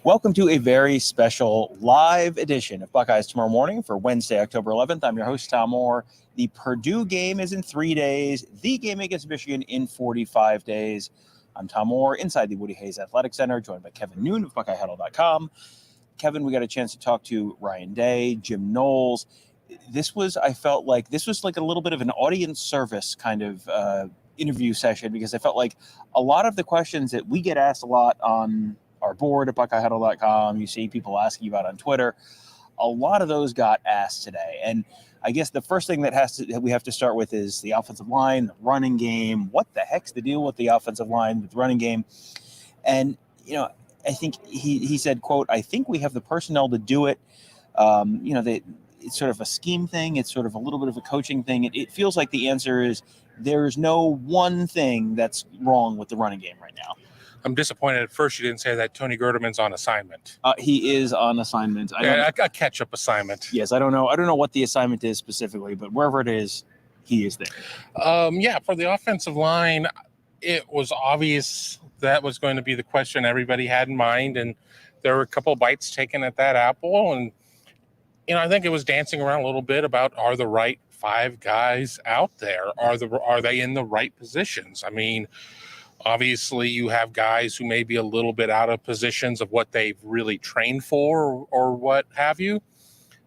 Welcome to a very special live edition of Buckeyes Tomorrow Morning for Wednesday, October 11th. I'm your host, Tom Moore. The Purdue game is in 3 days. The game against Michigan in 45 days. I'm Tom Moore inside the Woody Hayes Athletic Center, joined by Kevin Noon of BuckeyeHuddle.com. Kevin, we got a chance to talk to Ryan Day, Jim Knowles. I felt like this was like a little bit of an audience service kind of interview session, because I felt like a lot of the questions that we get asked a lot on our board at BuckeyeHuddle.com, you see people asking about on Twitter, a lot of those got asked today. And I guess the first thing we have to start with is the offensive line, the running game. What the heck's the deal with the offensive line, with the running game? And, I think he said, quote, "I think we have the personnel to do it." It's sort of a scheme thing. It's sort of a little bit of a coaching thing. It feels like the answer is there's no one thing that's wrong with the running game right now. I'm disappointed at first you didn't say that Tony Gerdeman's on assignment. He is on assignment. A catch-up assignment. Yes, I don't know what the assignment is specifically, but wherever it is, he is there. For the offensive line, it was obvious that was going to be the question everybody had in mind, and there were a couple of bites taken at that apple, and I think it was dancing around a little bit about, are the right five guys out there? Are they in the right positions? I mean, obviously, you have guys who may be a little bit out of positions of what they've really trained for or what have you.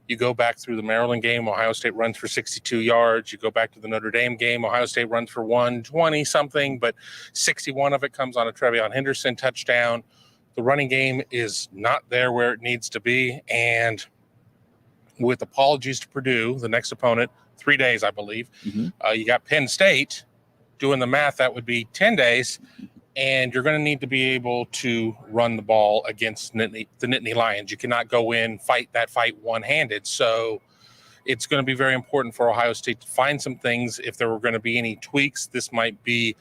You go back through the Maryland game, Ohio State runs for 62 yards. You go back to the Notre Dame game, Ohio State runs for 120-something, but 61 of it comes on a Trevion Henderson touchdown. The running game is not there where it needs to be. And with apologies to Purdue, the next opponent, 3 days, I believe, you got Penn State. Doing the math, that would be 10 days, and you're going to need to be able to run the ball against the Nittany Lions. You cannot go in, fight one-handed. So it's going to be very important for Ohio State to find some things. If there were going to be any tweaks, this might be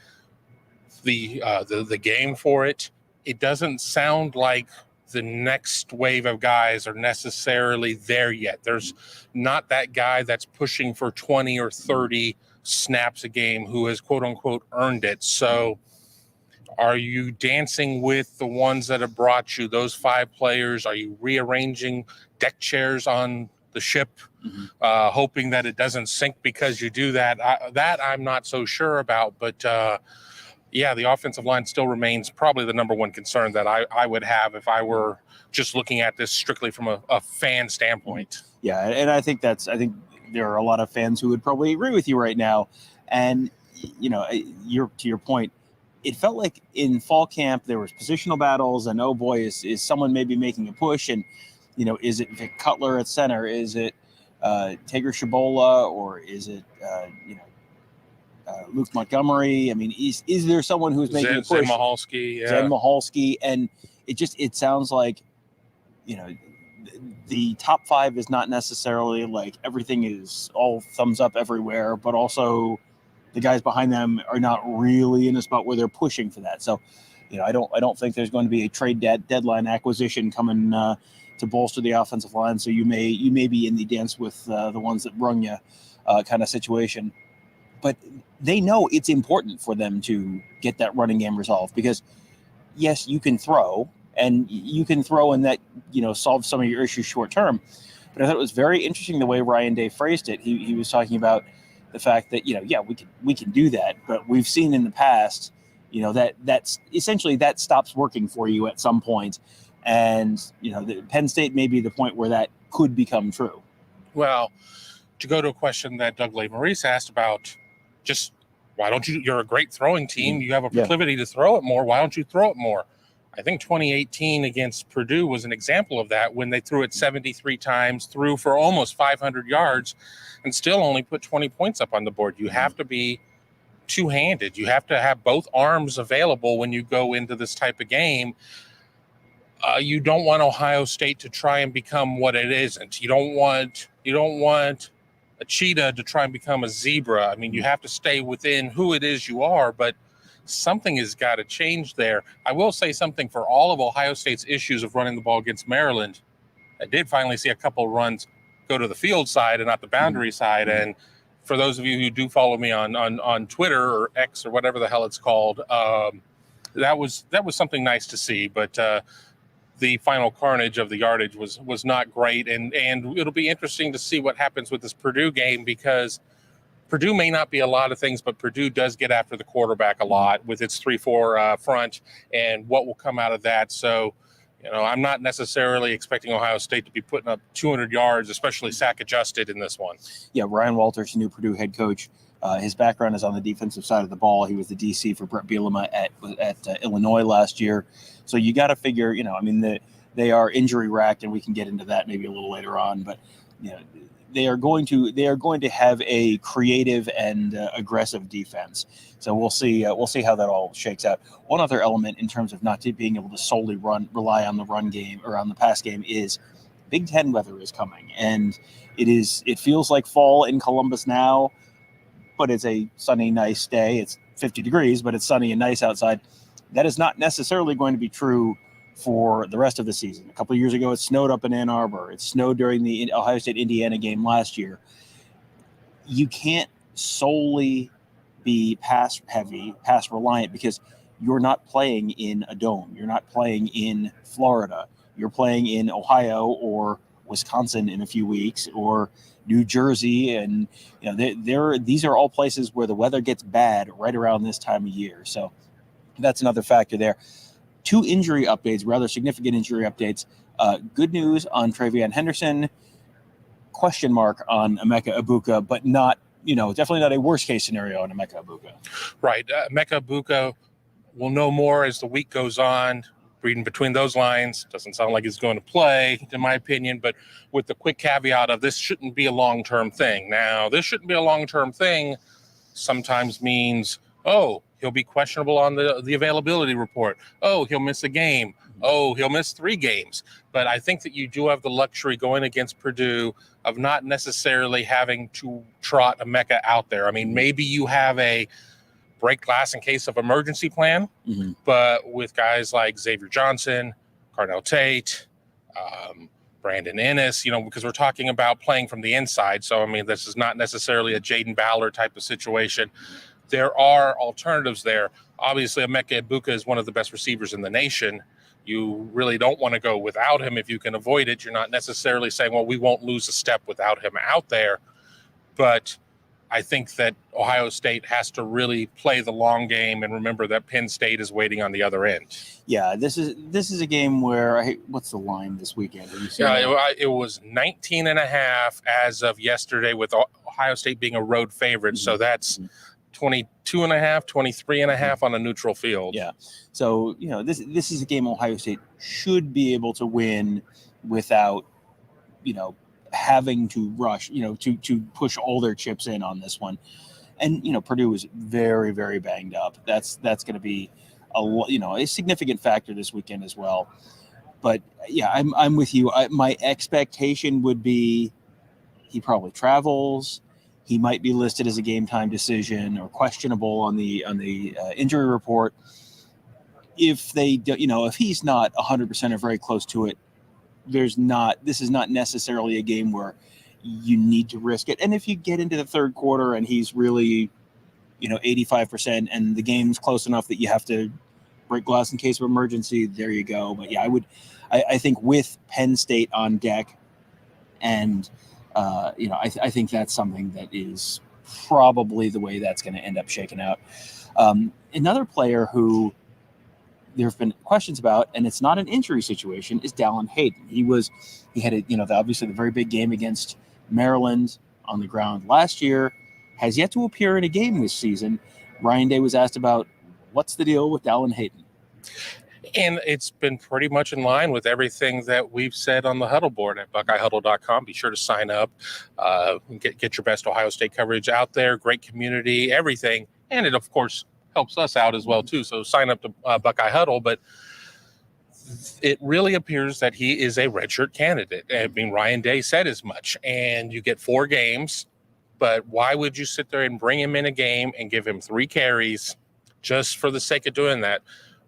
the game for it. It doesn't sound like the next wave of guys are necessarily there yet. There's not that guy that's pushing for 20 or 30 snaps a game who has quote unquote earned it. So are you dancing with the ones that have brought you those five players? Are you rearranging deck chairs on the ship, hoping that it doesn't sink because you do that? That I'm not so sure about, but the offensive line still remains probably the number one concern that I would have if I were just looking at this strictly from a fan standpoint. Yeah, and I think there are a lot of fans who would probably agree with you right now. And, to your point, it felt like in fall camp there was positional battles, and oh boy, is someone maybe making a push, and, is it Vic Cutler at center? Is it Tager Shabola, or is it, Luke Montgomery? I mean, is there someone who's making a push? Zen Mahalski. And it sounds like, the top five is not necessarily like everything is all thumbs up everywhere, but also the guys behind them are not really in a spot where they're pushing for that. So, I don't think there's going to be a trade deadline acquisition coming to bolster the offensive line. So you may be in the dance with the ones that brung you kind of situation. But they know it's important for them to get that running game resolved, because yes, you can throw, and you can throw and that, solve some of your issues short term. But I thought it was very interesting the way Ryan Day phrased it. He was talking about the fact that, we can do that, but we've seen in the past, that's essentially that stops working for you at some point. And, the Penn State may be the point where that could become true. Well, to go to a question that Doug Maurice asked about, just why don't you're a great throwing team. You have a proclivity to throw it more. Why don't you throw it more? I think 2018 against Purdue was an example of that, when they threw it 73 times, threw for almost 500 yards, and still only put 20 points up on the board. You have to be two-handed. You have to have both arms available when you go into this type of game. You don't want Ohio State to try and become what it isn't. You don't want a cheetah to try and become a zebra. I mean, you have to stay within who it is you are, but something has got to change there. I will say something for all of Ohio State's issues of running the ball against Maryland. I did finally see a couple of runs go to the field side and not the boundary side. And for those of you who do follow me on Twitter or X or whatever the hell it's called, that was something nice to see. But the final carnage of the yardage was not great. And it'll be interesting to see what happens with this Purdue game, because Purdue may not be a lot of things, but Purdue does get after the quarterback a lot with its 3-4 front, and what will come out of that. So, I'm not necessarily expecting Ohio State to be putting up 200 yards, especially sack adjusted in this one. Yeah, Ryan Walters, new Purdue head coach. His background is on the defensive side of the ball. He was the DC for Brett Bielema at Illinois last year. So you got to figure, they are injury racked, and we can get into that maybe a little later on. But they are going to have a creative and aggressive defense. So we'll see how that all shakes out. One other element in terms of not being able to solely rely on the run game or on the pass game is Big Ten weather is coming, and it feels like fall in Columbus now, but it's a sunny, nice day. It's 50 degrees, but it's sunny and nice outside. That is not necessarily going to be true for the rest of the season. A couple of years ago, it snowed up in Ann Arbor. It snowed during the Ohio State-Indiana game last year. You can't solely be pass reliant, because you're not playing in a dome. You're not playing in Florida. You're playing in Ohio or Wisconsin in a few weeks, or New Jersey, and these are all places where the weather gets bad right around this time of year. So that's another factor there. 2 injury updates, rather significant injury updates. Good news on Travion Henderson. Question mark on Emeka Egbuka, but not, definitely not a worst case scenario on Emeka Egbuka. Right. Emeka Egbuka will know more as the week goes on. Reading between those lines, doesn't sound like he's going to play, in my opinion, but with the quick caveat of this shouldn't be a long-term thing. Now, this shouldn't be a long-term thing sometimes means, he'll be questionable on the availability report. He'll miss a game. He'll miss 3 games. But I think that you do have the luxury going against Purdue of not necessarily having to trot Emeka out there. I mean, maybe you have a break glass in case of emergency plan, but with guys like Xavier Johnson, Cardell Tate, Brandon Ennis, because we're talking about playing from the inside. So, this is not necessarily a Jaden Ballard type of situation. There are alternatives there. Obviously, Emeka Egbuka is one of the best receivers in the nation. You really don't want to go without him if you can avoid it. You're not necessarily saying, well, we won't lose a step without him out there. But I think that Ohio State has to really play the long game and remember that Penn State is waiting on the other end. Yeah, this is a game where what's the line this weekend? It was 19.5 as of yesterday, with Ohio State being a road favorite. So that's 22.5, 23.5 on a neutral field. Yeah. So, this is a game Ohio State should be able to win without, having to rush, to push all their chips in on this one. And, Purdue is very, very banged up. That's going to be a significant factor this weekend as well. But yeah, I'm with you. My expectation would be he probably travels. He might be listed as a game time decision or questionable on the injury report. If they do, if he's not 100% or very close to it, this is not necessarily a game where you need to risk it. And if you get into the third quarter and he's really, 85% and the game's close enough that you have to break glass in case of emergency, there you go. But yeah, I think with Penn State on deck, and I think that's something that is probably the way that's going to end up shaking out. Another player who there have been questions about, and it's not an injury situation, is Dallin Hayden. He had obviously the very big game against Maryland on the ground last year, has yet to appear in a game this season. Ryan Day was asked about what's the deal with Dallin Hayden. And it's been pretty much in line with everything that we've said on the Huddle board at BuckeyeHuddle.com. Be sure to sign up, get your best Ohio State coverage out there. Great community, everything, and it of course helps us out as well too. So sign up to Buckeye Huddle. But it really appears that he is a redshirt candidate. Ryan Day said as much. And you get 4 games, but why would you sit there and bring him in a game and give him 3 carries just for the sake of doing that?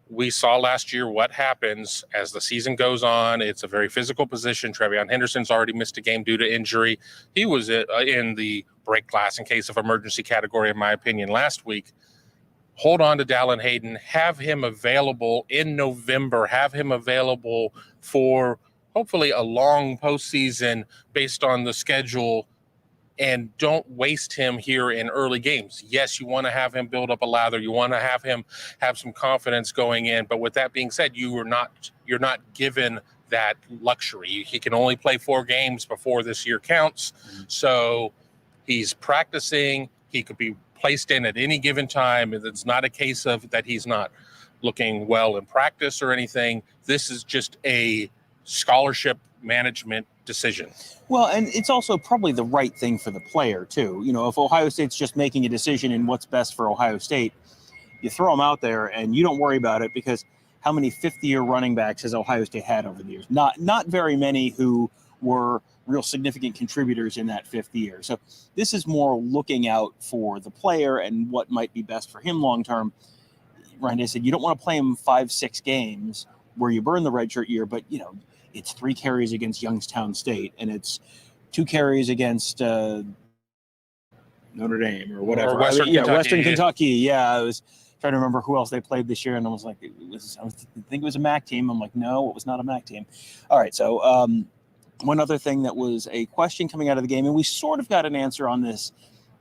We saw last year what happens as the season goes on. It's a very physical position. Travion Henderson's already missed a game due to injury. He was in the break glass in case of emergency category, in my opinion, last week. hold on to Dallin Hayden, have him available in November, have him available for hopefully a long postseason based on the schedule, and don't waste him here in early games. Yes, you want to have him build up a lather. You want to have him have some confidence going in. But with that being said, you're not given that luxury. He can only play 4 games before this year counts. So he's practicing. He could be placed in at any given time. It's not a case of that he's not looking well in practice or anything. This is just a scholarship management decision. Well, and it's also probably the right thing for the player, too. You know, if Ohio State's just making a decision in what's best for Ohio State, you throw them out there and you don't worry about it, because how many fifth-year running backs has Ohio State had over the years? Not very many who were real significant contributors in that 5th year. So this is more looking out for the player and what might be best for him long-term. Ryan said you don't want to play him 5-6 games where you burn the redshirt year, but, you know, it's 3 carries against Youngstown State, and it's 2 carries against Notre Dame or whatever. Or Western Kentucky. Western Kentucky. Yeah, I was trying to remember who else they played this year, and I was like, I think it was a MAC team. I'm like, no, it was not a MAC team. All right, so one other thing that was a question coming out of the game, and we sort of got an answer on this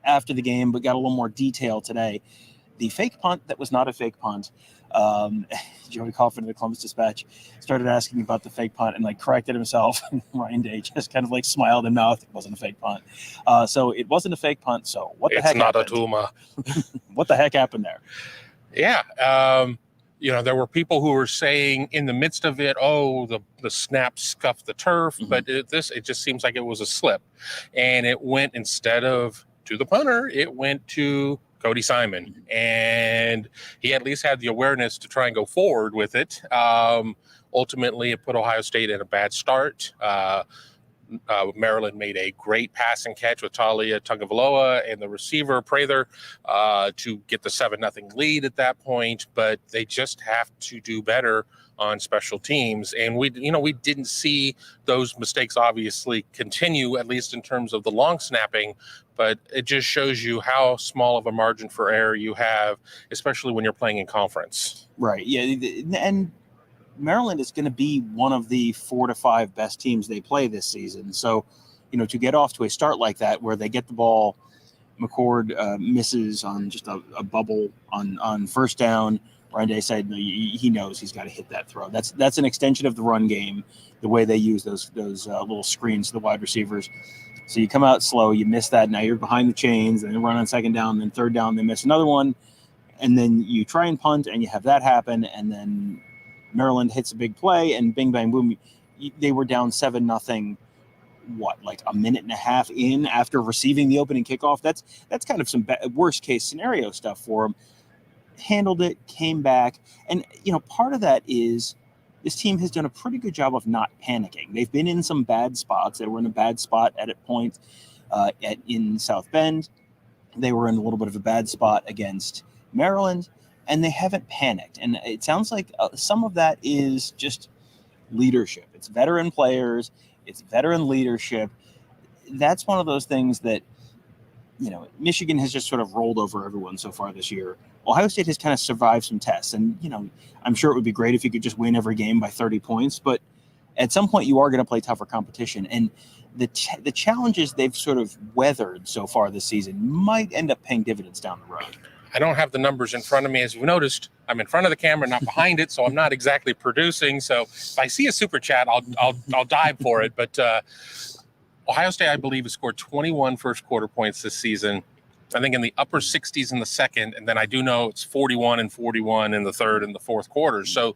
after the game, but got a little more detail today. The fake punt that was not a fake punt. Joey Coffin of the Columbus Dispatch started asking about the fake punt and corrected himself. And Ryan Day just kind of smiled and mouthed it wasn't a fake punt. So it wasn't a fake punt. So what the heck happened? It's not a tumor. What the heck happened there? Yeah. There were people who were saying in the midst of it, the snap scuffed the turf, but it just seems like it was a slip. And it went, instead of to the punter, it went to Cody Simon, and he at least had the awareness to try and go forward with it. Ultimately, it put Ohio State in a bad start. Maryland made a great pass and catch with Talia Tagovailoa and the receiver Prather to get the 7-0 lead at that point, but they just have to do better on special teams. And we didn't see those mistakes obviously continue, at least in terms of the long snapping, but it just shows you how small of a margin for error you have, especially when you're playing in conference. Right. Yeah. And Maryland is going to be one of the 4 to 5 best teams they play this season. So, to get off to a start like that, where they get the ball, McCord misses on just a bubble on first down. Ryan Day said he knows he's got to hit that throw. That's an extension of the run game, the way they use those little screens to the wide receivers. So you come out slow, you miss that. Now you're behind the chains, and then run on second down, then third down, they miss another one, and then you try and punt, and you have that happen, and then Maryland hits a big play, and bing, bang, boom. They were down 7-0. A minute and a half in after receiving the opening kickoff. That's kind of some worst case scenario stuff for them. Handled it, came back, and part of that is this team has done a pretty good job of not panicking. They've been in some bad spots. They were in a bad spot at a point in South Bend. They were in a little bit of a bad spot against Maryland, and they haven't panicked. And it sounds like some of that is just leadership. It's veteran players. It's veteran leadership. That's one of those things that, Michigan has just sort of rolled over everyone so far this year. Ohio State has kind of survived some tests. And, I'm sure it would be great if you could just win every game by 30 points. But at some point, you are going to play tougher competition. And the challenges they've sort of weathered so far this season might end up paying dividends down the road. I don't have the numbers in front of me. As you've noticed, I'm in front of the camera, not behind it, so I'm not exactly producing. So if I see a super chat, I'll dive for it. But Ohio State, I believe, has scored 21 first quarter points this season. I think in the upper 60s in the second, and then I do know it's 41 and 41 in the third and the fourth quarters. So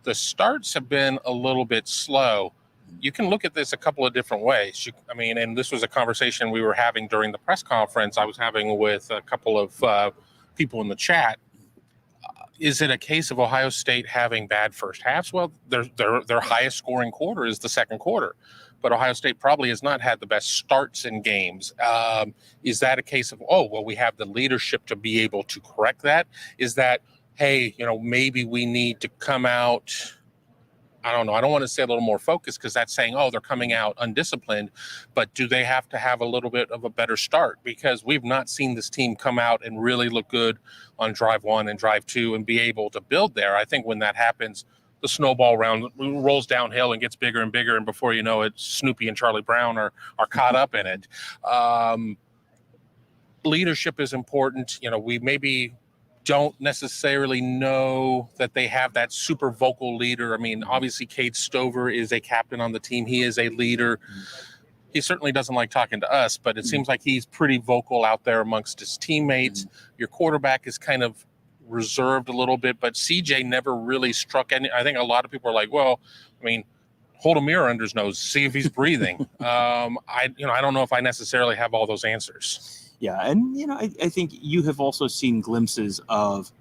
the starts have been a little bit slow. You can look at this a couple of different ways. And this was a conversation we were having during the press conference I was having with a couple of people in the chat. Is it a case of Ohio State having bad first halves? Well, their highest scoring quarter is the second quarter, but Ohio State probably has not had the best starts in games. Is that a case of, we have the leadership to be able to correct that? Is that, hey, maybe we need to come out I don't know. I don't want to say a little more focused because that's saying, oh, they're coming out undisciplined. But do they have to have a little bit of a better start? Because we've not seen this team come out and really look good on drive 1 and drive 2 and be able to build there. I think when that happens, the snowball round rolls downhill and gets bigger and bigger. And before you know it, Snoopy and Charlie Brown are caught up in it. Leadership is important. We maybe don't necessarily know that they have that super vocal leader. I mean, obviously, Cade Stover is a captain on the team. He is a leader. He certainly doesn't like talking to us, but it seems like he's pretty vocal out there amongst his teammates. Your quarterback is kind of reserved a little bit, but CJ never really struck any. I think a lot of people are like, well, I mean, hold a mirror under his nose, see if he's breathing. I don't know if I necessarily have all those answers. Yeah, and I think you have also seen glimpses of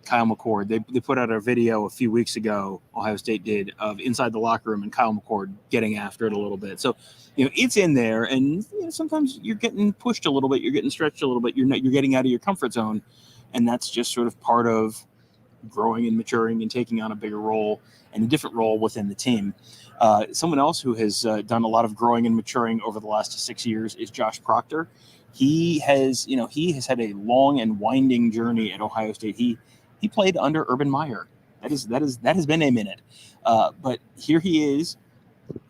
Kyle McCord. They put out a video a few weeks ago, Ohio State did, of inside the locker room and Kyle McCord getting after it a little bit. So, it's in there, and sometimes you're getting pushed a little bit, you're getting stretched a little bit, you're getting out of your comfort zone, and that's just sort of part of growing and maturing and taking on a bigger role and a different role within the team. Someone else who has done a lot of growing and maturing over the last 6 years is Josh Proctor. He has had a long and winding journey at Ohio State. He played under Urban Meyer. That has been a minute, but here he is,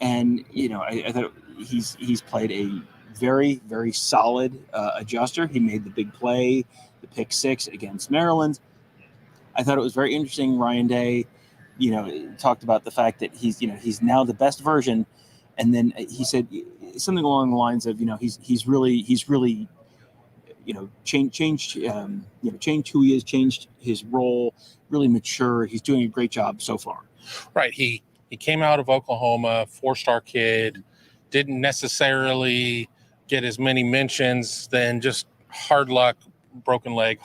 and I thought he's played a very, very solid adjuster. He made the big play, the pick 6 against Maryland. I thought it was very interesting. Ryan Day, talked about the fact that he's now the best version. And then he said something along the lines of, he's really changed who he is, changed his role, really mature. He's doing a great job so far. Right. He came out of Oklahoma, 4-star kid, didn't necessarily get as many mentions, then just hard luck, broken leg,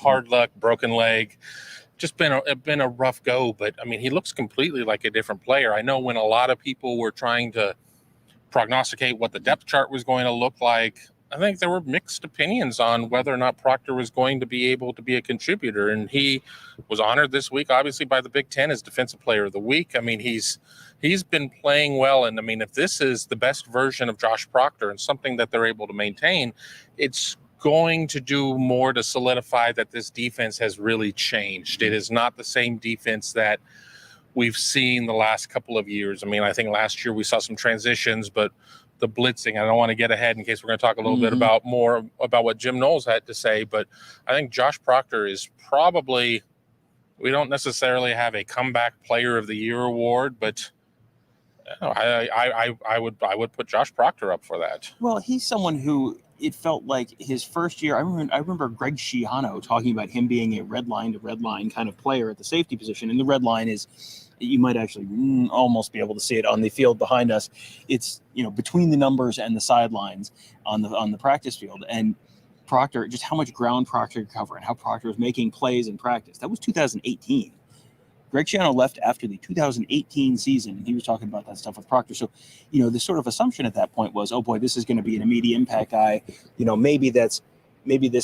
just been a rough go. But I mean, he looks completely like a different player. I know when a lot of people were trying to prognosticate what the depth chart was going to look like, I think there were mixed opinions on whether or not Proctor was going to be able to be a contributor. And he was honored this week, obviously, by the Big Ten as Defensive Player of the Week. I mean, he's been playing well. And I mean, if this is the best version of Josh Proctor and something that they're able to maintain, it's going to do more to solidify that this defense has really changed. It is not the same defense that we've seen the last couple of years. I mean, I think last year we saw some transitions, but the blitzing, I don't want to get ahead in case we're going to talk a little bit about what Jim Knowles had to say, but I think Josh Proctor is probably, we don't necessarily have a comeback player of the year award, but I would put Josh Proctor up for that. Well, he's someone who, it felt like his first year, I remember Greg Schiano talking about him being a red line to red line kind of player at the safety position. And the red line is, you might actually almost be able to see it on the field behind us. It's, between the numbers and the sidelines on the practice field. And Proctor, just how much ground Proctor could cover and how Proctor was making plays in practice. That was 2018. Greg Schiano left after the 2018 season, and he was talking about that stuff with Proctor. So, the sort of assumption at that point was, oh boy, this is going to be an immediate impact guy. Maybe this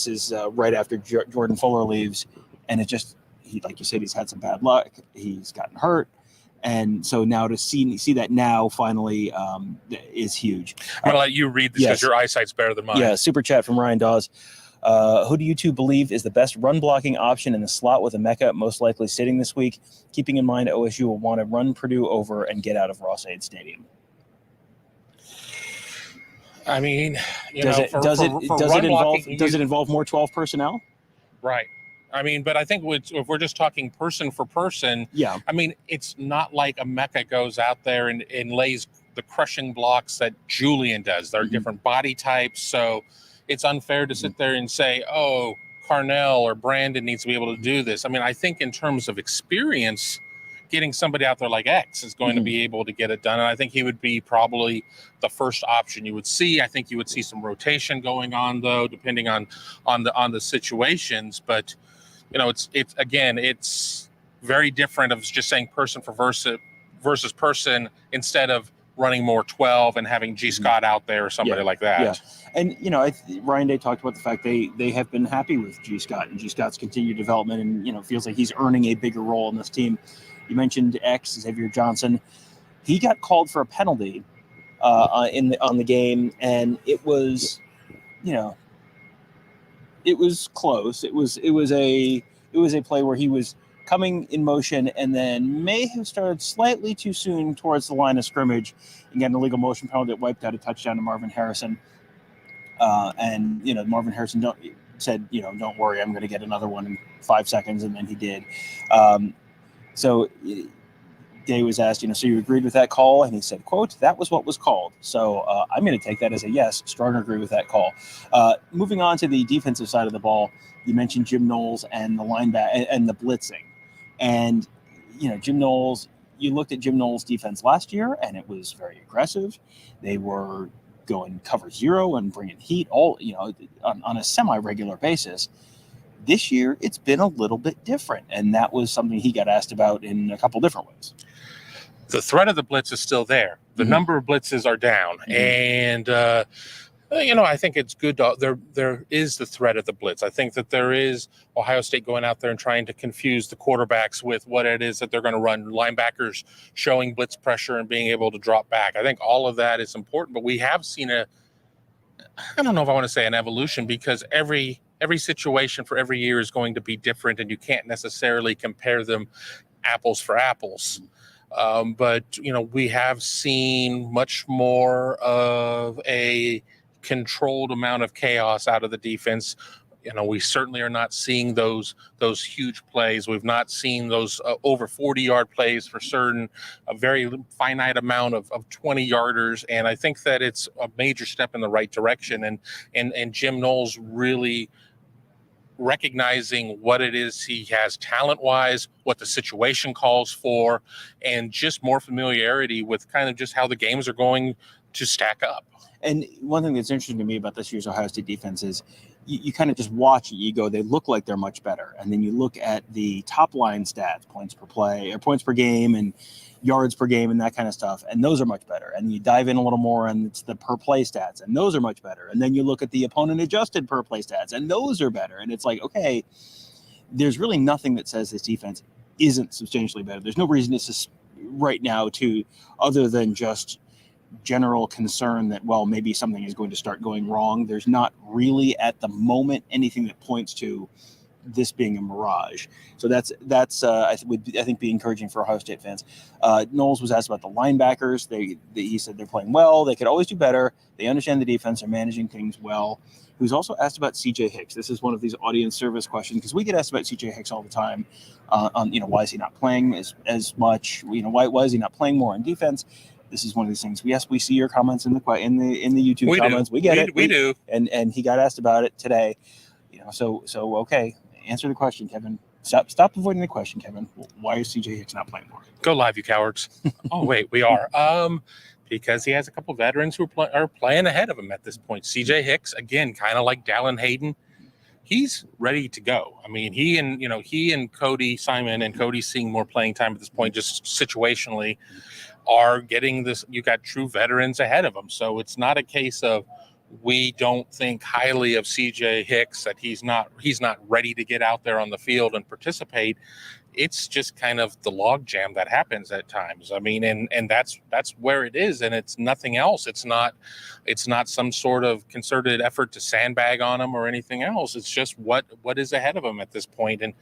is right after Jordan Fuller leaves, and it just, like you said, he's had some bad luck. He's gotten hurt, and so now to see that now finally is huge. I'm gonna let you read this because your eyesight's better than mine. Yeah, super chat from Ryan Dawes. Who do you two believe is the best run blocking option in the slot with Emeka most likely sitting this week? Keeping in mind OSU will want to run Purdue over and get out of Ross-Ade Stadium. I mean, does it involve more 12 personnel? Right. I mean, but I think if we're just talking person for person, yeah. I mean, it's not like Emeka goes out there and lays the crushing blocks that Julian does. They're different body types, so it's unfair to sit there and say, oh, Carnell or Brandon needs to be able to do this. I mean, I think in terms of experience, getting somebody out there like X is going to be able to get it done. And I think he would be probably the first option you would see. I think you would see some rotation going on, though, depending on the situations. But, it's very different of just saying person for versus person instead of running more 12 and having G. Scott out there or somebody like that. Yeah. And, Ryan Day talked about the fact they have been happy with G. Scott and G. Scott's continued development and, feels like he's earning a bigger role in this team. You mentioned Xavier Johnson. He got called for a penalty on the game, and it was, it was close. It was a play where he was coming in motion and then may have started slightly too soon towards the line of scrimmage and got an illegal motion penalty that wiped out a touchdown to Marvin Harrison. And Marvin Harrison said, don't worry, I'm going to get another one in 5 seconds, and then he did. So Day was asked, so you agreed with that call? And he said, quote, that was what was called. So I'm going to take that as a yes, strong agree with that call. Moving on to the defensive side of the ball, you mentioned Jim Knowles and the linebacker and the blitzing. And, Jim Knowles, you looked at Jim Knowles' defense last year, and it was very aggressive. They were going cover zero and bringing heat all, on a semi-regular basis. This year, it's been a little bit different, and that was something he got asked about in a couple different ways. The threat of the blitz is still there. The number of blitzes are down, and I think it's good. There is the threat of the blitz. I think that there is Ohio State going out there and trying to confuse the quarterbacks with what it is that they're going to run. Linebackers showing blitz pressure and being able to drop back. I think all of that is important, but we have seen I don't know if I want to say an evolution, because every situation for every year is going to be different, and you can't necessarily compare them apples for apples. But we have seen much more of a controlled amount of chaos out of the defense. We certainly are not seeing those huge plays. We've not seen those over 40-yard plays for certain, a very finite amount of 20-yarders. And I think that it's a major step in the right direction. And Jim Knowles really recognizing what it is he has talent-wise, what the situation calls for, and just more familiarity with kind of just how the games are going to stack up. And one thing that's interesting to me about this year's Ohio State defense is you kind of just watch it. You go, they look like they're much better. And then you look at the top line stats, points per play or points per game and yards per game and that kind of stuff. And those are much better. And you dive in a little more and it's the per play stats, and those are much better. And then you look at the opponent adjusted per play stats, and those are better. And it's like, okay, there's really nothing that says this defense isn't substantially better. There's no reason to right now other than just general concern that, well, maybe something is going to start going wrong. There's not really at the moment anything that points to this being a mirage. So that's I think be encouraging for Ohio State fans. Knowles was asked about the linebackers. He said they're playing well. They could always do better. They understand the defense. They're managing things well. He was also asked about CJ Hicks. This is one of these audience service questions, because we get asked about CJ Hicks all the time. On why is he not playing as much? Why is he not playing more on defense? This is one of these things. Yes, we see your comments in the YouTube comments. We get it. We do. And he got asked about it today. So okay, answer the question, Kevin. Stop avoiding the question, Kevin. Why is CJ Hicks not playing more? Go live, you cowards. Oh wait, we are. Because he has a couple veterans who are playing ahead of him at this point. CJ Hicks, again, kind of like Dallin Hayden, he's ready to go. I mean, he and Cody Simon, and Cody's seeing more playing time at this point, just situationally, are getting this. You got true veterans ahead of him, so it's not a case of we don't think highly of CJ Hicks, that he's not ready to get out there on the field and participate. It's just kind of the log jam that happens at times. I mean, and that's where it is, and it's nothing else. It's not some sort of concerted effort to sandbag on him or anything else. It's just what is ahead of him at this point. And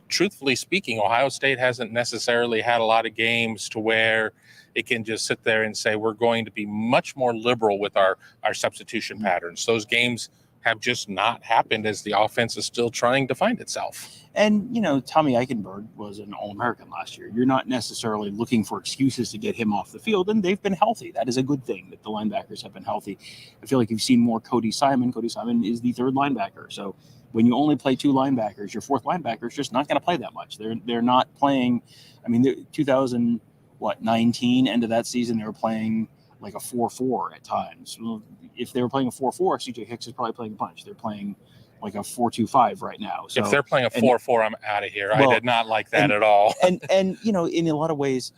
truthfully speaking, Ohio State hasn't necessarily had a lot of games to where it can just sit there and say, we're going to be much more liberal with our substitution patterns. Those games have just not happened, as the offense is still trying to find itself. And, Tommy Eichenberg was an All-American last year. You're not necessarily looking for excuses to get him off the field, and they've been healthy. That is a good thing, that the linebackers have been healthy. I feel like you've seen more Cody Simon. Cody Simon is the third linebacker. So when you only play two linebackers, your fourth linebacker is just not going to play that much. They're not playing. I mean, 2019, end of that season, they were playing like a 4-4 at times. Well, if they were playing a 4-4, CJ Hicks is probably playing a bunch. They're playing like a 4.25 right now. So if they're playing a 4-4, I'm out of here. Well, I did not like that at all. and in a lot of ways,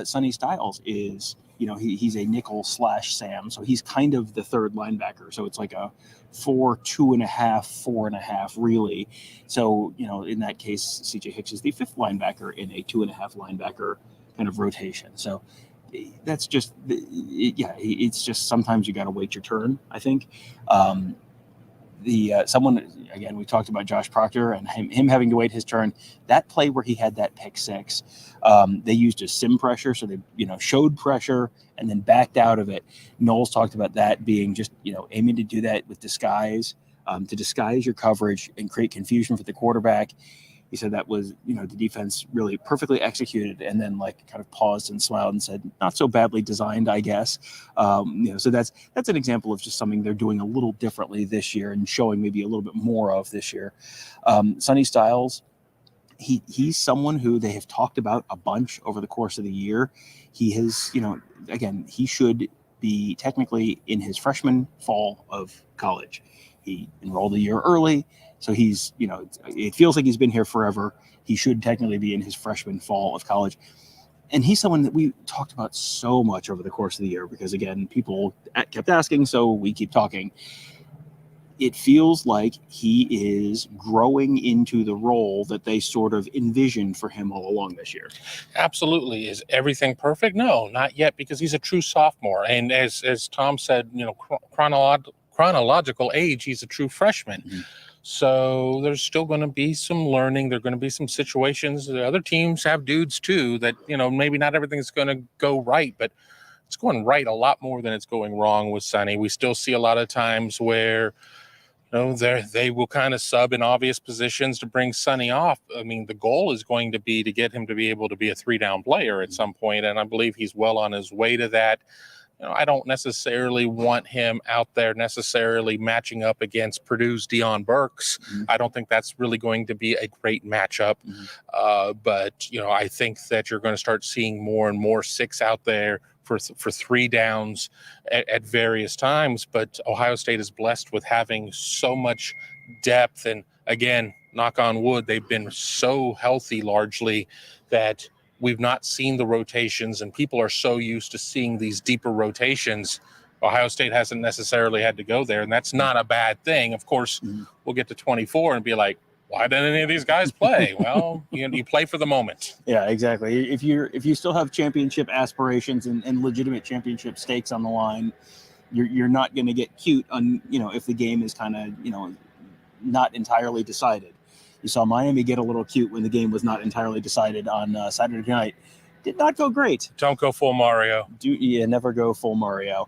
Sonny Styles is, he's a nickel / Sam, so he's kind of the third linebacker. So it's like a 4.5, 4.5 really. So in that case, CJ Hicks is the fifth linebacker in a 2.5 linebacker kind of rotation. So that's just it's just sometimes you got to wait your turn, I think. Someone, again, we talked about Josh Proctor and him having to wait his turn. That play where he had that pick six, they used a sim pressure, so they showed pressure and then backed out of it. Knowles talked about that being just aiming to do that with disguise, to disguise your coverage and create confusion for the quarterback. He said that was, the defense really perfectly executed, and then kind of paused and smiled and said, not so badly designed, I guess. So that's an example of just something they're doing a little differently this year and showing maybe a little bit more of this year. Sonny Styles, he's someone who they have talked about a bunch over the course of the year. He has, again, he should be technically in his freshman fall of college. He enrolled a year early. So he's, it feels like he's been here forever. He should technically be in his freshman fall of college. And he's someone that we talked about so much over the course of the year because, again, people kept asking, so we keep talking. It feels like he is growing into the role that they sort of envisioned for him all along this year. Absolutely. Is everything perfect? No, not yet, because he's a true sophomore. And as Tom said, chronological age, he's a true freshman. Mm-hmm. So there's still going to be some learning. There are going to be some situations. The other teams have dudes too that, maybe not everything's going to go right, but it's going right a lot more than it's going wrong with Sonny. We still see a lot of times where, they will kind of sub in obvious positions to bring Sonny off. I mean, the goal is going to be to get him to be able to be a 3-down player at some point, and I believe he's well on his way to that. I don't necessarily want him out there necessarily matching up against Purdue's Deion Burks. Mm-hmm. I don't think that's really going to be a great matchup. Mm-hmm. But I think that you're going to start seeing more and more 6 out there for 3 downs at various times. But Ohio State is blessed with having so much depth. And again, knock on wood, they've been so healthy largely that we've not seen the rotations, and people are so used to seeing these deeper rotations. Ohio State hasn't necessarily had to go there, and that's not a bad thing. Of course, we'll get to 24 and be like, why didn't any of these guys play? Well, you play for the moment. Yeah, exactly. If you still have championship aspirations and legitimate championship stakes on the line, you're not going to get cute on if the game is kind of not entirely decided. You saw Miami get a little cute when the game was not entirely decided on Saturday night. Did not go great. Don't go full Mario. Never go full Mario.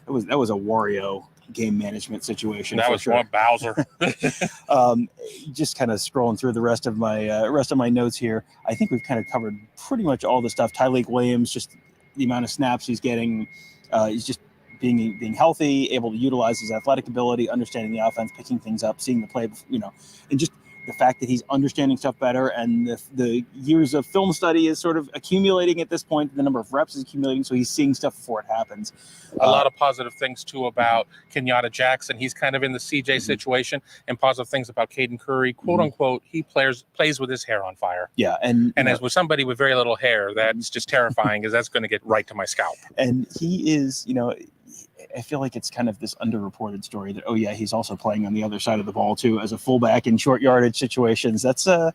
That was a Wario game management situation. That was sure. Bowser. Just kind of scrolling through the rest of my notes here. I think we've kind of covered pretty much all the stuff. Tyleik Williams, just the amount of snaps he's getting. He's just being healthy, able to utilize his athletic ability, understanding the offense, picking things up, seeing the play, and just the fact that he's understanding stuff better, and the years of film study is sort of accumulating at this point. The number of reps is accumulating, so he's seeing stuff before it happens. A lot of positive things, too, about Kenyatta Jackson. He's kind of in the CJ situation, and positive things about Caden Curry. Quote, unquote, he plays with his hair on fire. Yeah, and as with somebody with very little hair, that's just terrifying because that's going to get right to my scalp. And he is, I feel like it's kind of this underreported story that, he's also playing on the other side of the ball too as a fullback in short yardage situations. That's that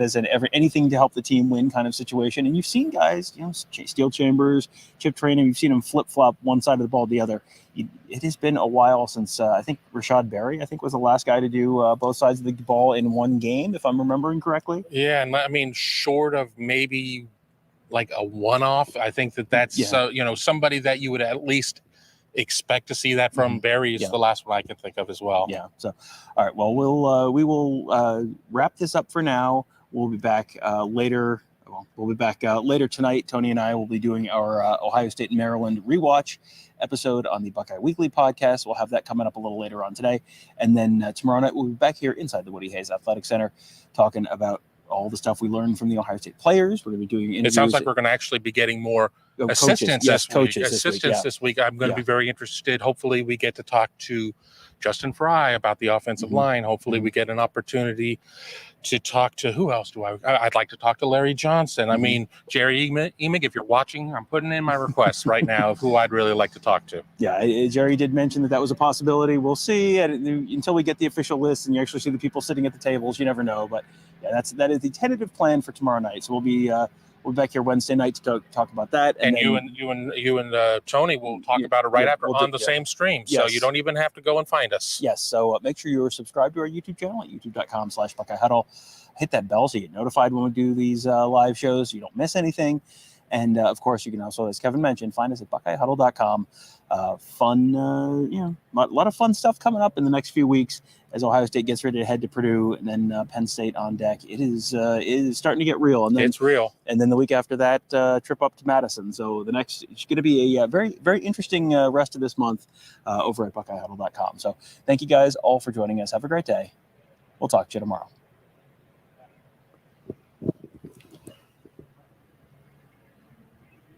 is an anything to help the team win kind of situation. And you've seen guys, Steel Chambers, Chip Trainer, you've seen him flip flop one side of the ball to the other. It has been a while since I think Rashad Berry, was the last guy to do both sides of the ball in one game, if I'm remembering correctly. Yeah, and I mean, short of maybe like a one-off, I think that's somebody that you would at least expect to see that from. Barry is the last one I can think of as well. Yeah. So, all right. Well, we will wrap this up for now. We'll be back later. We'll be back later tonight. Tony and I will be doing our Ohio State and Maryland rewatch episode on the Buckeye Weekly podcast. We'll have that coming up a little later on today, and then tomorrow night we'll be back here inside the Woody Hayes Athletic Center talking about all the stuff we learned from the Ohio State players. We're going to be doing interviews. It sounds like we're going to actually be getting more assistants Yes, this week. coaches Assistants this week. I'm going to Yeah. be very interested. Hopefully, we get to talk to Justin Fry about the offensive line. Hopefully, we get an opportunity to talk to who else do I'd like to talk to Larry Johnson. I mean, Jerry Emig, if you're watching, I'm putting in my requests right now of who I'd really like to talk to. Yeah, Jerry did mention that was a possibility. We'll see until we get the official list and you actually see the people sitting at the tables. You never know, but yeah, that is the tentative plan for tomorrow night. So we'll be back here Wednesday night to talk about that. And then, you and Tony will talk about it right after on the same stream. So you don't even have to go and find us. Yes. So make sure you're subscribed to our YouTube channel at youtube.com/Buckeye Huddle. Hit that bell so you get notified when we do these live shows. So you don't miss anything. And of course, you can also, as Kevin mentioned, find us at BuckeyeHuddle.com. Fun, a lot of fun stuff coming up in the next few weeks as Ohio State gets ready to head to Purdue, and then Penn State on deck. It is starting to get real, and then it's real. And then the week after that, trip up to Madison. So it's going to be a very, very interesting rest of this month over at BuckeyeHuddle.com. So thank you guys all for joining us. Have a great day. We'll talk to you tomorrow.